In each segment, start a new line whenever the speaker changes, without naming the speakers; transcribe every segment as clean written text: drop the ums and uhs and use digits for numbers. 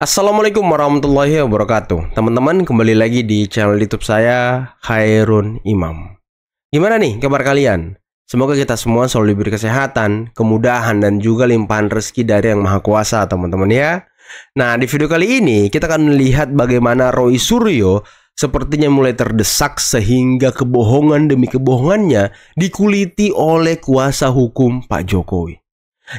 Assalamualaikum warahmatullahi wabarakatuh. Teman-teman, kembali lagi di channel YouTube saya, Khairun Imam. Gimana nih kabar kalian? Semoga kita semua selalu diberi kesehatan, kemudahan, dan juga limpahan rezeki dari Yang Maha Kuasa, teman-teman ya. Nah, di video kali ini kita akan melihat bagaimana Roy Suryo sepertinya mulai terdesak sehingga kebohongan demi kebohongannya dikuliti oleh kuasa hukum Pak Jokowi.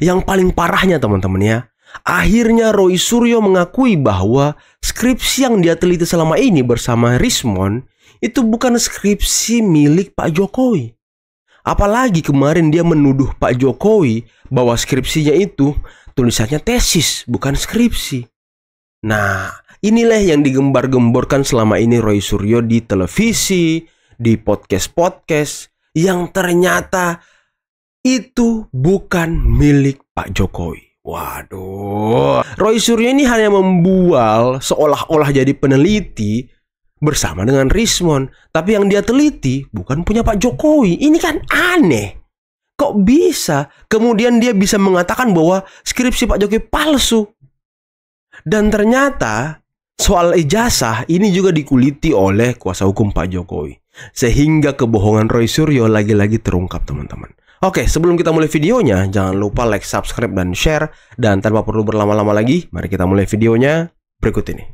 Yang paling parahnya, teman-teman ya, akhirnya Roy Suryo mengakui bahwa skripsi yang dia teliti selama ini bersama Rismond itu bukan skripsi milik Pak Jokowi. Apalagi kemarin dia menuduh Pak Jokowi bahwa skripsinya itu tulisannya tesis, bukan skripsi. Nah, inilah yang digembar-gemborkan selama ini Roy Suryo di televisi, di podcast-podcast yang ternyata itu bukan milik Pak Jokowi. Waduh, Roy Suryo ini hanya membual seolah-olah jadi peneliti bersama dengan Rismond, tapi yang dia teliti bukan punya Pak Jokowi. Ini kan aneh. Kok bisa? Kemudian dia bisa mengatakan bahwa skripsi Pak Jokowi palsu. Dan ternyata soal ijazah ini juga dikuliti oleh kuasa hukum Pak Jokowi. Sehingga kebohongan Roy Suryo lagi-lagi terungkap, teman-teman. Oke, sebelum kita mulai videonya, jangan lupa like, subscribe, dan share. Dan tanpa perlu berlama-lama lagi, mari kita mulai videonya berikut ini.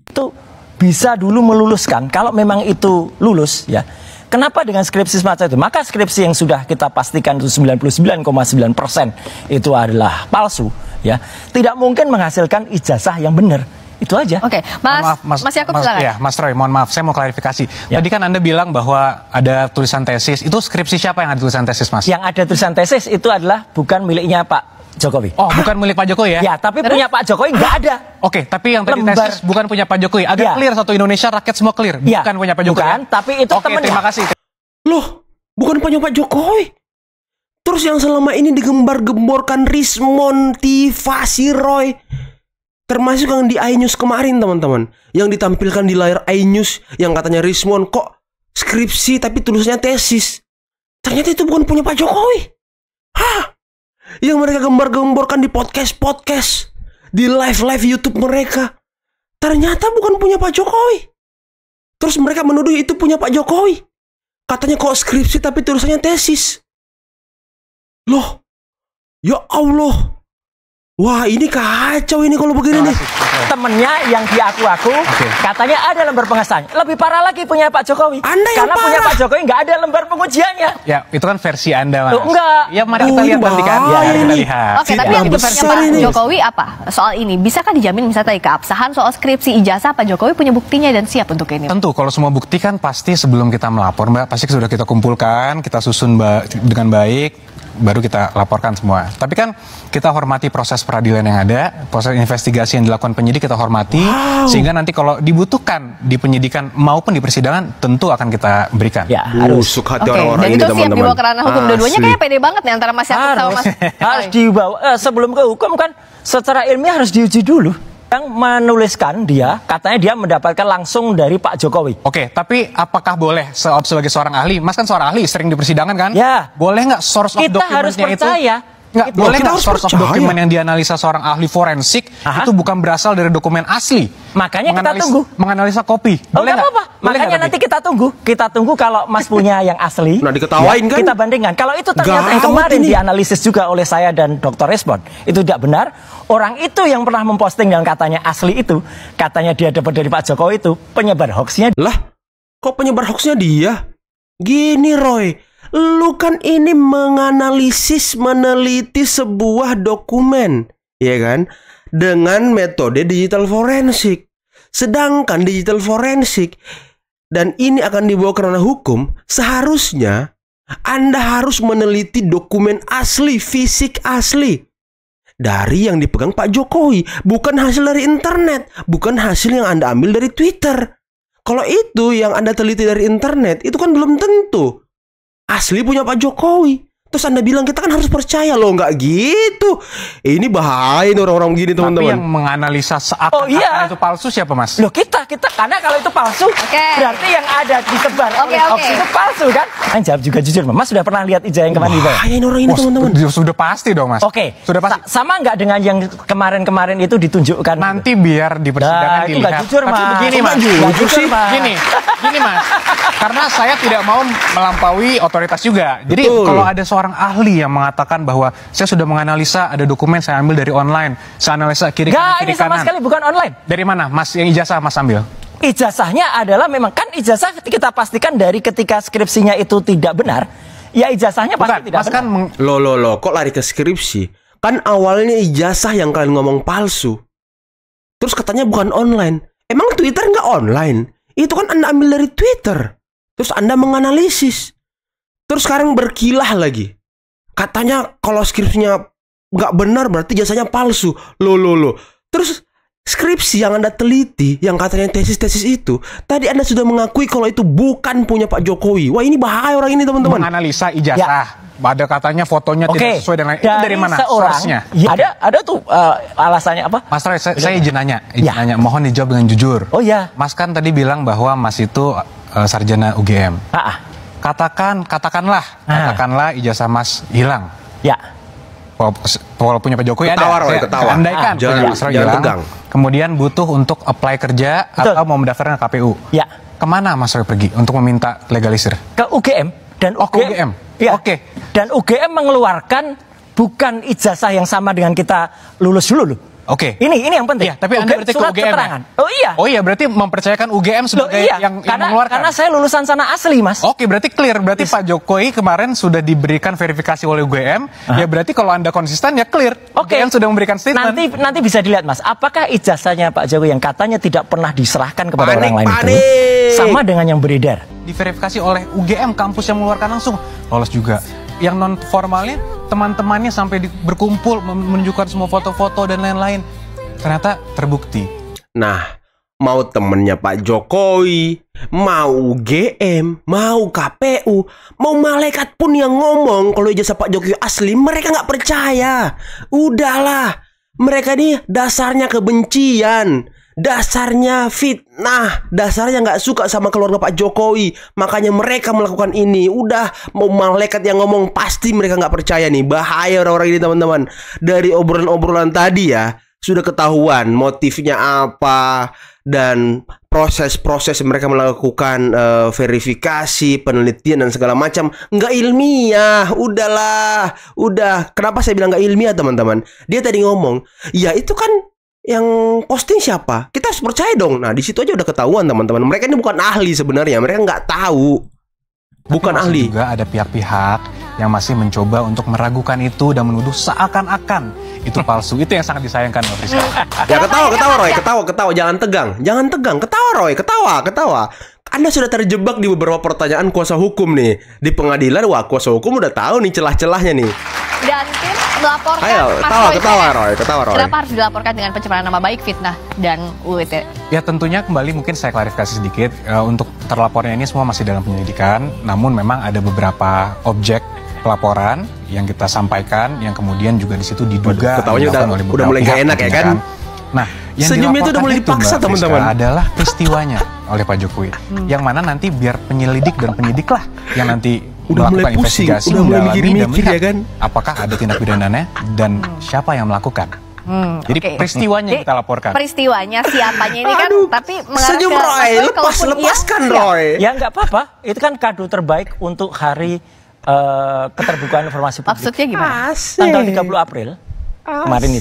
Itu bisa dulu meluluskan, kalau memang itu lulus ya. Kenapa dengan skripsi semacam itu? Maka skripsi yang sudah kita pastikan itu 99,9% itu adalah palsu ya. Tidak mungkin menghasilkan ijazah yang benar. Itu aja.
Oke, Mas Yakub silakan.
Ya, Mas Roy, mohon maaf, saya mau klarifikasi.
Ya.
Tadi kan Anda bilang bahwa ada tulisan tesis. Itu skripsi siapa yang ada tulisan tesis, Mas?
Yang ada tulisan tesis itu adalah bukan miliknya Pak Jokowi.
Oh, bukan milik Pak Jokowi ya?
Ya, tapi punya Pak Jokowi nggak ada.
Oke, tapi yang tadi tesis bukan punya Pak Jokowi. Agar clear satu Indonesia, rakyat semua clear.
Ya.
Bukan punya Pak Jokowi.
Bukan, tapi itu temennya.
Terima kasih.
Loh, bukan punya Pak Jokowi. Terus yang selama ini digembar-gemborkan Rismond, Tifa, si Roy, termasuk yang di iNews kemarin, teman-teman, yang ditampilkan di layar iNews yang katanya Rismond kok skripsi tapi tulisnya tesis. Ternyata itu bukan punya Pak Jokowi. Hah? Yang mereka gembar-gemborkan di podcast-podcast, di live-live YouTube mereka, ternyata bukan punya Pak Jokowi. Terus mereka menuduh itu punya Pak Jokowi. Katanya kok skripsi tapi tulisannya tesis. Loh, ya Allah. Wah, ini kacau ini kalau begini nih.
Temennya yang diaku-aku katanya ada lembar pengasahannya. Lebih parah lagi punya Pak Jokowi.
Anda yang
karena
parah.
punya Pak Jokowi nggak ada lembar pengujiannya.
Ya, itu kan versi Anda, Mas.
Loh, enggak.
Ya, mari kita lihat nanti kan. Ya, kita lihat.
Oke, tapi yang versi Pak Jokowi apa? Soal ini, bisakah dijamin misalnya tadi keabsahan soal skripsi ijazah Pak Jokowi punya buktinya dan siap untuk ini?
Tentu, kalau semua bukti kan pasti sebelum kita melapor, Mbak, pasti sudah kita kumpulkan, kita susun dengan baik, baru kita laporkan semua. Tapi kan kita hormati proses peradilan yang ada, proses investigasi yang dilakukan penyidik kita hormati, sehingga nanti kalau dibutuhkan di penyidikan maupun di persidangan tentu akan kita berikan.
Ya, harus.
Hati
Oke,
orang-orang
dan
ini,
itu siap
teman-teman.
dibawa ke ranah hukum. Dua-duanya kayak pede banget nih antara Mas Yakub sama Mas
Harus dibawa sebelum ke hukum kan secara ilmiah harus diuji dulu. Yang menuliskan dia, katanya dia mendapatkan langsung dari Pak Jokowi.
Oke, tapi apakah boleh sebagai seorang ahli, Mas kan seorang ahli, sering di persidangan kan?
Ya.
Boleh nggak source of
Kita harus
dokumennya itu?
percaya.
Nggak,
Kita
boleh nggak
harus
source of
percaya.
dokumen yang dianalisa seorang ahli forensik itu bukan berasal dari dokumen asli?
Makanya kita tunggu.
Menganalisa kopi.
Oh,
Boleh
nggak apa-apa. Makanya
nggak,
nanti kita tunggu. Kita tunggu kalau Mas punya yang asli.
Nah, diketawain kan?
Kita bandingkan. Kalau itu ternyata yang
Gawat
kemarin
ini.
dianalisis juga oleh saya dan Dr. Rismond, itu tidak benar. Orang itu yang pernah memposting dan katanya asli itu, katanya dia dapat dari Pak Jokowi itu, penyebar hoaxnya.
Lah, kok penyebar hoaxnya dia? Gini Roy, lu kan ini meneliti sebuah dokumen, ya kan? Dengan metode digital forensik. Sedangkan digital forensik dan ini akan dibawa ke ranah hukum, seharusnya Anda harus meneliti dokumen asli, fisik asli dari yang dipegang Pak Jokowi, bukan hasil dari internet, bukan hasil yang Anda ambil dari Twitter. Kalau itu yang Anda teliti dari internet, itu kan belum tentu asli punya Pak Jokowi. Terus Anda bilang kita kan harus percaya loh, nggak gitu. Ini bahaya nih orang-orang begini
Tapi
teman-teman.
yang menganalisa seakan-akan itu palsu siapa, Mas?
Loh kita karena kalau itu palsu berarti yang ada disebar oleh hoax itu palsu kan? Kan jawab juga jujur, Mas sudah pernah lihat ijazah yang kemarin di bawah?
Bahaya nih orang ini teman-teman.
Sudah pasti dong, Mas.
Oke,
Sudah pasti.
sama nggak dengan yang kemarin-kemarin itu ditunjukkan?
Nanti biar di persidangan
itu nggak
dilihat.
jujur,
Tapi
Mas.
begini,
Itu
Mas.
nggak jujur, Mas.
Gini, Mas. Karena saya tidak mau melampaui otoritas juga. Jadi
Betul.
kalau ada seorang ahli yang mengatakan bahwa saya sudah menganalisa ada dokumen saya ambil dari online, saya analisa kiri kanan,
Nggak, ini sama sekali bukan online.
Dari mana, Mas? Yang ijazah Mas ambil?
Ijazahnya adalah memang kan ijazah kita pastikan dari ketika skripsinya itu tidak benar, ya ijazahnya pasti tidak
Mas
benar.
kan
Loh, kok lari ke skripsi? Kan awalnya ijazah yang kalian ngomong palsu. Terus katanya bukan online. Emang Twitter nggak online? Itu kan Anda ambil dari Twitter. Terus Anda menganalisis. Terus sekarang berkilah lagi. Katanya kalau skripsinya nggak benar berarti jasanya palsu. Loh. Terus skripsi yang Anda teliti, yang katanya tesis-tesis itu, tadi Anda sudah mengakui kalau itu bukan punya Pak Jokowi. Wah, ini bahaya orang ini teman-teman.
menganalisa ijazah. Ada katanya fotonya tidak sesuai dengan itu dari mana source-nya?
Ya, ada tuh alasannya apa?
Mas Roy, saya izin nanya, mohon dijawab dengan jujur.
Oh ya.
Mas kan tadi bilang bahwa Mas itu sarjana UGM. Katakanlah ijazah Mas hilang.
Ya.
Walaupun punya Pak Jokowi
Ketawa,
ada.
Roy, ketawa.
Andaikan
Jangan
Mas Roy hilang,
tegang.
kemudian butuh untuk apply kerja atau mau mendaftarkan ke KPU.
Ya.
Kemana Mas Roy pergi untuk meminta legalisir?
Ke UGM dan
ke UGM.
Ya.
Oke.
Dan UGM mengeluarkan bukan ijazah yang sama dengan kita lulus dulu loh.
Oke.
Ini yang penting.
Iya, tapi Anda berarti ke
surat
UGM.
keterangan. Oh iya.
Oh iya, berarti mempercayakan UGM sebagai yang mengeluarkan.
Karena saya lulusan sana asli, Mas.
Oke, berarti clear. Berarti Pak Jokowi kemarin sudah diberikan verifikasi oleh UGM. Ya berarti kalau Anda konsisten ya clear.
Oke.
UGM sudah memberikan statement.
Nanti bisa dilihat, Mas. Apakah ijazahnya Pak Jokowi yang katanya tidak pernah diserahkan kepada orang lain itu sama dengan yang beredar?
Diverifikasi oleh UGM, kampus yang mengeluarkan langsung. Lolos juga. Yang non formalnya teman-temannya sampai berkumpul menunjukkan semua foto-foto dan lain-lain. Ternyata terbukti.
Nah, mau temennya Pak Jokowi, mau UGM, mau KPU, mau malaikat pun yang ngomong kalau ijazah Pak Jokowi asli, mereka nggak percaya. Udahlah, mereka ini dasarnya kebencian, dasarnya fitnah, dasarnya nggak suka sama keluarga Pak Jokowi. Makanya mereka melakukan ini. Udah, mau malaikat yang ngomong pasti mereka nggak percaya nih. Bahaya orang-orang ini teman-teman. Dari obrolan-obrolan tadi ya, sudah ketahuan motifnya apa dan proses-proses mereka melakukan verifikasi, penelitian dan segala macam nggak ilmiah. Udah. Kenapa saya bilang nggak ilmiah teman-teman? Dia tadi ngomong, ya itu kan yang posting siapa? Kita harus percaya dong. Nah di situ aja udah ketahuan teman-teman. Mereka ini bukan ahli sebenarnya. Mereka nggak tahu. Bukan ahli.
Juga ada pihak-pihak yang masih mencoba untuk meragukan itu dan menuduh seakan-akan itu palsu. Itu yang sangat disayangkan, Mbak Friska.
Ya ketawa Roy, ketawa, jangan tegang, ketawa Roy, ketawa. Anda sudah terjebak di beberapa pertanyaan kuasa hukum nih di pengadilan. Wah, kuasa hukum udah tahu nih celah-celahnya nih.
Dan tim melaporkan.
Ayo, ketawa Roy.
Kenapa harus dilaporkan dengan pencemaran nama baik, fitnah dan UIT?
Ya tentunya kembali mungkin saya klarifikasi sedikit. Untuk terlapornya ini semua masih dalam penyelidikan. Namun memang ada beberapa objek pelaporan yang kita sampaikan yang kemudian juga di situ diduga
ketawanya udah mulai gak enak ya kan?
Nah, yang
senyumnya itu udah mulai dipaksa teman-teman.
Adalah peristiwanya oleh Pak Jokowi. Yang mana nanti biar penyelidik dan penyidik lah yang nanti
udah mulai
melakukan
pusing,
investigasi,
udah mulai
mendalami
mikir-mikir
dan
ya kan?
apakah ada tindak pidananya dan siapa yang melakukan. Jadi peristiwanya yang kita laporkan.
Peristiwanya, siapanya ini kan, tapi mengarah
senyum
ke
Roy, lepaskan Roy.
Ya nggak apa-apa, itu kan kado terbaik untuk hari keterbukaan informasi publik.
Maksudnya gimana?
Tanggal 30 April kemarin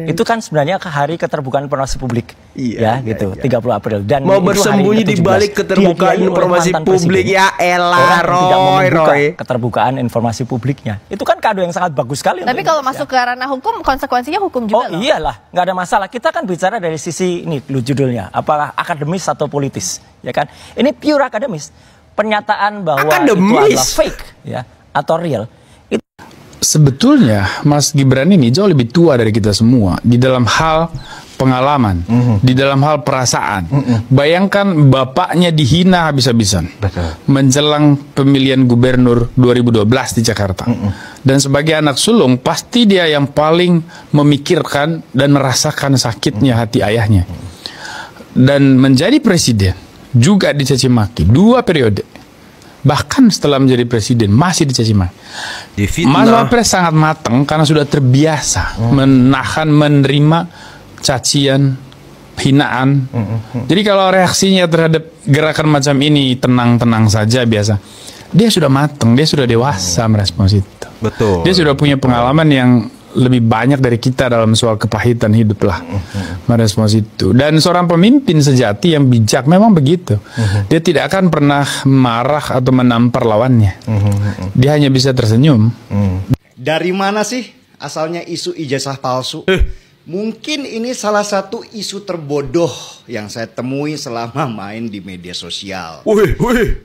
itu kan sebenarnya hari keterbukaan informasi publik.
Iya,
gitu. 30 April dan
mau bersembunyi di balik keterbukaan informasi publik ya elah Roy.
Keterbukaan informasi publiknya. Itu kan kado yang sangat bagus sekali.
Tapi kalau masuk ke ranah hukum, konsekuensinya hukum juga loh.
Iyalah, nggak ada masalah. Kita kan bicara dari sisi ini judulnya, apakah akademis atau politis, ya kan? Ini pure akademis. Pernyataan bahwa itu adalah fake ya atau real.
Sebetulnya Mas Gibran ini jauh lebih tua dari kita semua di dalam hal pengalaman, di dalam hal perasaan. Bayangkan bapaknya dihina habis-habisan menjelang pemilihan gubernur 2012 di Jakarta. Dan sebagai anak sulung, pasti dia yang paling memikirkan dan merasakan sakitnya hati ayahnya. Dan menjadi presiden juga dicaci maki 2 periode. Bahkan setelah menjadi presiden masih dicaci maki. Mas Wapres sangat matang karena sudah terbiasa menahan, menerima cacian, hinaan. Jadi kalau reaksinya terhadap gerakan macam ini tenang-tenang saja biasa. Dia sudah matang, dia sudah dewasa merespons itu.
Betul.
Dia sudah punya pengalaman yang lebih banyak dari kita dalam soal kepahitan hidup lah, merespons itu. Dan seorang pemimpin sejati yang bijak memang begitu. Dia tidak akan pernah marah atau menampar lawannya. Dia hanya bisa tersenyum.
Dari mana sih asalnya isu ijazah palsu? Mungkin ini salah satu isu terbodoh yang saya temui selama main di media sosial.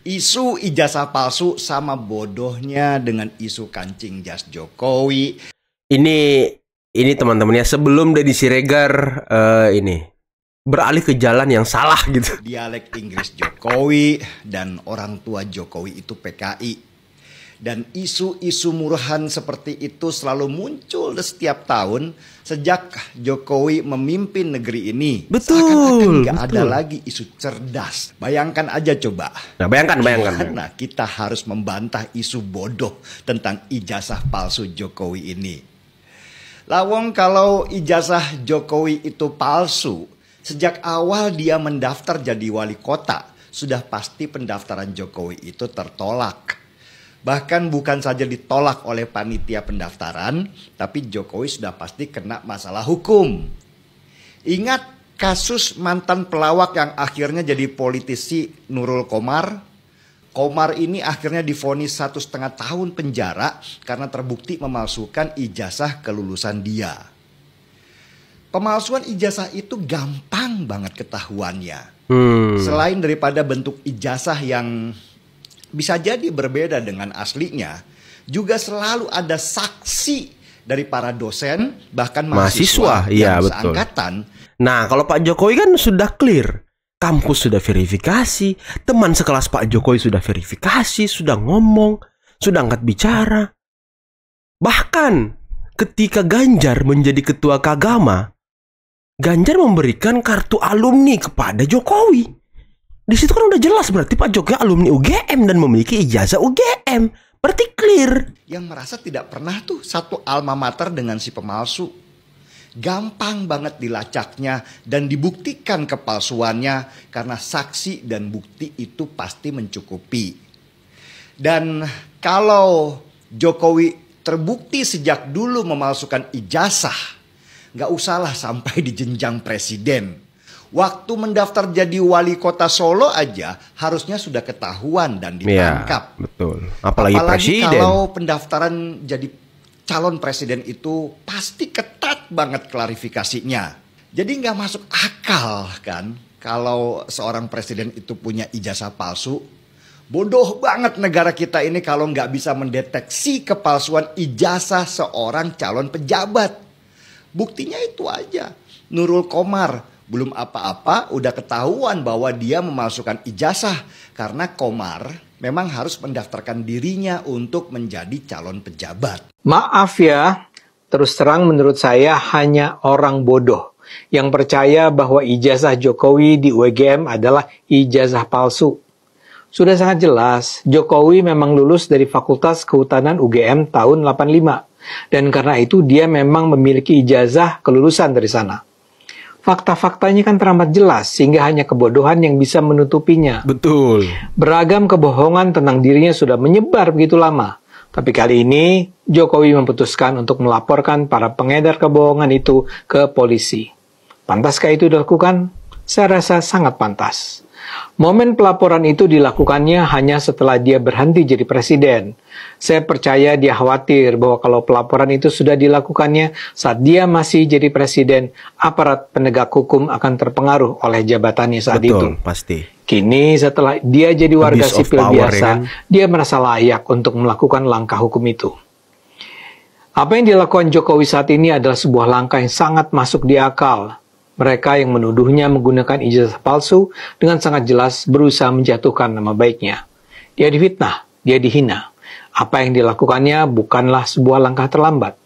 Isu ijazah palsu sama bodohnya dengan isu kancing jas Jokowi.
Ini teman-temannya sebelum Deddy Siregar ini beralih ke jalan yang salah gitu.
Dialek Inggris Jokowi dan orang tua Jokowi itu PKI. Dan isu-isu murahan seperti itu selalu muncul setiap tahun sejak Jokowi memimpin negeri ini.
Betul.
Nggak ada lagi isu cerdas. Bayangkan aja coba.
Nah, bayangkan.
Nah, kita harus membantah isu bodoh tentang ijazah palsu Jokowi ini. Lawong kalau ijazah Jokowi itu palsu, sejak awal dia mendaftar jadi wali kota, sudah pasti pendaftaran Jokowi itu tertolak. Bahkan bukan saja ditolak oleh panitia pendaftaran, tapi Jokowi sudah pasti kena masalah hukum. Ingat kasus mantan pelawak yang akhirnya jadi politisi Nurul Komar? Komar ini akhirnya divonis 1,5 tahun penjara karena terbukti memalsukan ijazah kelulusan dia. Pemalsuan ijazah itu gampang banget ketahuannya. Selain daripada bentuk ijazah yang bisa jadi berbeda dengan aslinya, juga selalu ada saksi dari para dosen, bahkan mahasiswa yang seangkatan.
Nah, kalau Pak Jokowi kan sudah clear. Kampus sudah verifikasi, teman sekelas Pak Jokowi sudah verifikasi, sudah ngomong, sudah angkat bicara. Bahkan ketika Ganjar menjadi ketua Kagama, Ganjar memberikan kartu alumni kepada Jokowi. Di situ kan udah jelas berarti Pak Jokowi alumni UGM dan memiliki ijazah UGM. Berarti clear.
Yang merasa tidak pernah tuh satu alma mater dengan si pemalsu. Gampang banget dilacaknya dan dibuktikan kepalsuannya karena saksi dan bukti itu pasti mencukupi. Dan kalau Jokowi terbukti sejak dulu memalsukan ijazah, nggak usahlah sampai di jenjang presiden. Waktu mendaftar jadi wali kota Solo aja harusnya sudah ketahuan dan ditangkap.
Ya, betul. Apalagi presiden.
Kalau pendaftaran jadi calon presiden itu pasti ketat banget klarifikasinya. Jadi nggak masuk akal kan kalau seorang presiden itu punya ijazah palsu. Bodoh banget negara kita ini kalau nggak bisa mendeteksi kepalsuan ijazah seorang calon pejabat. Buktinya itu aja. Nurul Komar belum apa-apa udah ketahuan bahwa dia memalsukan ijazah karena Komar memang harus mendaftarkan dirinya untuk menjadi calon pejabat.
Maaf ya, terus terang menurut saya hanya orang bodoh yang percaya bahwa ijazah Jokowi di UGM adalah ijazah palsu. Sudah sangat jelas, Jokowi memang lulus dari Fakultas Kehutanan UGM tahun 85 dan karena itu dia memang memiliki ijazah kelulusan dari sana. Fakta-faktanya kan teramat jelas sehingga hanya kebodohan yang bisa menutupinya.
Betul.
Beragam kebohongan tentang dirinya sudah menyebar begitu lama. Tapi kali ini Jokowi memutuskan untuk melaporkan para pengedar kebohongan itu ke polisi. Pantaskah itu dilakukan? Saya rasa sangat pantas. Momen pelaporan itu dilakukannya hanya setelah dia berhenti jadi presiden. Saya percaya dia khawatir bahwa kalau pelaporan itu sudah dilakukannya saat dia masih jadi presiden, aparat penegak hukum akan terpengaruh oleh jabatannya saat itu.
Betul, pasti.
Kini setelah dia jadi warga
Abuse of
sipil
power,
biasa,
ya kan?
dia merasa layak untuk melakukan langkah hukum itu. Apa yang dilakukan Jokowi saat ini adalah sebuah langkah yang sangat masuk di akal. Mereka yang menuduhnya menggunakan ijazah palsu dengan sangat jelas berusaha menjatuhkan nama baiknya. Dia difitnah, dia dihina. Apa yang dilakukannya bukanlah sebuah langkah terlambat.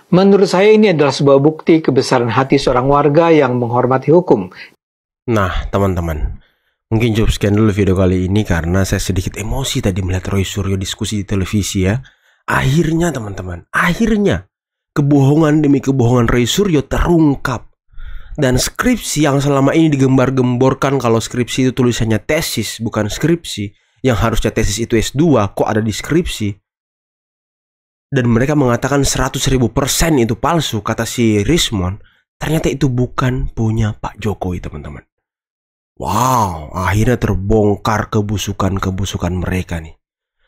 Menurut saya ini adalah sebuah bukti kebesaran hati seorang warga yang menghormati hukum.
Nah, teman-teman, mungkin cukup sekian dulu video kali ini karena saya sedikit emosi tadi melihat Roy Suryo diskusi di televisi ya. Akhirnya teman-teman, akhirnya kebohongan demi kebohongan Roy Suryo terungkap. Dan skripsi yang selama ini digembar-gemborkan kalau skripsi itu tulisannya tesis bukan skripsi, yang harusnya tesis itu S2 kok ada di skripsi. Dan mereka mengatakan 100.000% itu palsu kata si Rismond. Ternyata itu bukan punya Pak Jokowi teman-teman. Wow, akhirnya terbongkar kebusukan-kebusukan mereka nih.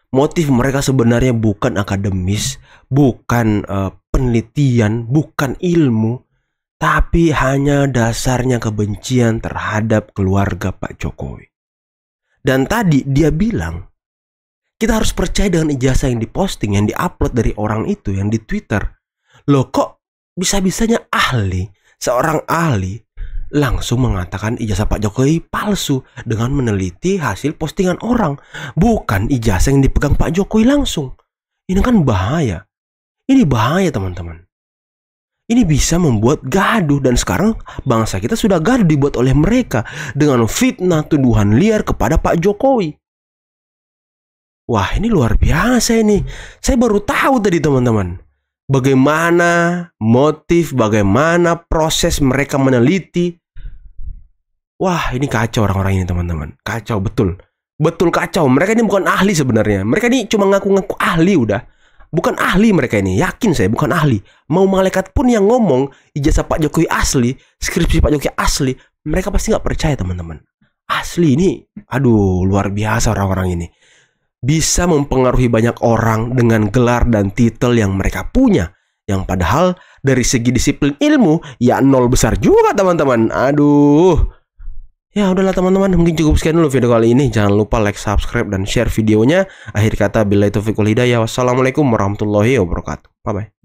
Motif mereka sebenarnya bukan akademis, bukan penelitian, bukan ilmu, tapi hanya dasarnya kebencian terhadap keluarga Pak Jokowi. Dan tadi dia bilang, kita harus percaya dengan ijazah yang diposting, yang diupload dari orang itu, yang di Twitter. Loh kok bisa-bisanya ahli, seorang ahli, langsung mengatakan ijazah Pak Jokowi palsu dengan meneliti hasil postingan orang. Bukan ijazah yang dipegang Pak Jokowi langsung. Ini kan bahaya. Ini bahaya teman-teman. Ini bisa membuat gaduh dan sekarang bangsa kita sudah gaduh dibuat oleh mereka dengan fitnah tuduhan liar kepada Pak Jokowi. Wah, ini luar biasa ini. Saya baru tahu tadi teman-teman. Bagaimana motif, bagaimana proses mereka meneliti. Wah, ini kacau orang-orang ini teman-teman. Kacau betul. Betul kacau. Mereka ini bukan ahli sebenarnya. Mereka ini cuma ngaku-ngaku ahli udah. Bukan ahli mereka ini, yakin saya bukan ahli. Mau malaikat pun yang ngomong ijazah Pak Jokowi asli, skripsi Pak Jokowi asli, mereka pasti nggak percaya teman-teman. Asli ini, aduh luar biasa orang-orang ini. Bisa mempengaruhi banyak orang dengan gelar dan titel yang mereka punya. Yang padahal dari segi disiplin ilmu, ya nol besar juga teman-teman. Aduh. Ya udahlah teman-teman, mungkin cukup sekian dulu video kali ini. Jangan lupa like, subscribe, dan share videonya. Akhir kata, billahi taufiq wal hidayah. Wassalamualaikum warahmatullahi wabarakatuh. Bye-bye.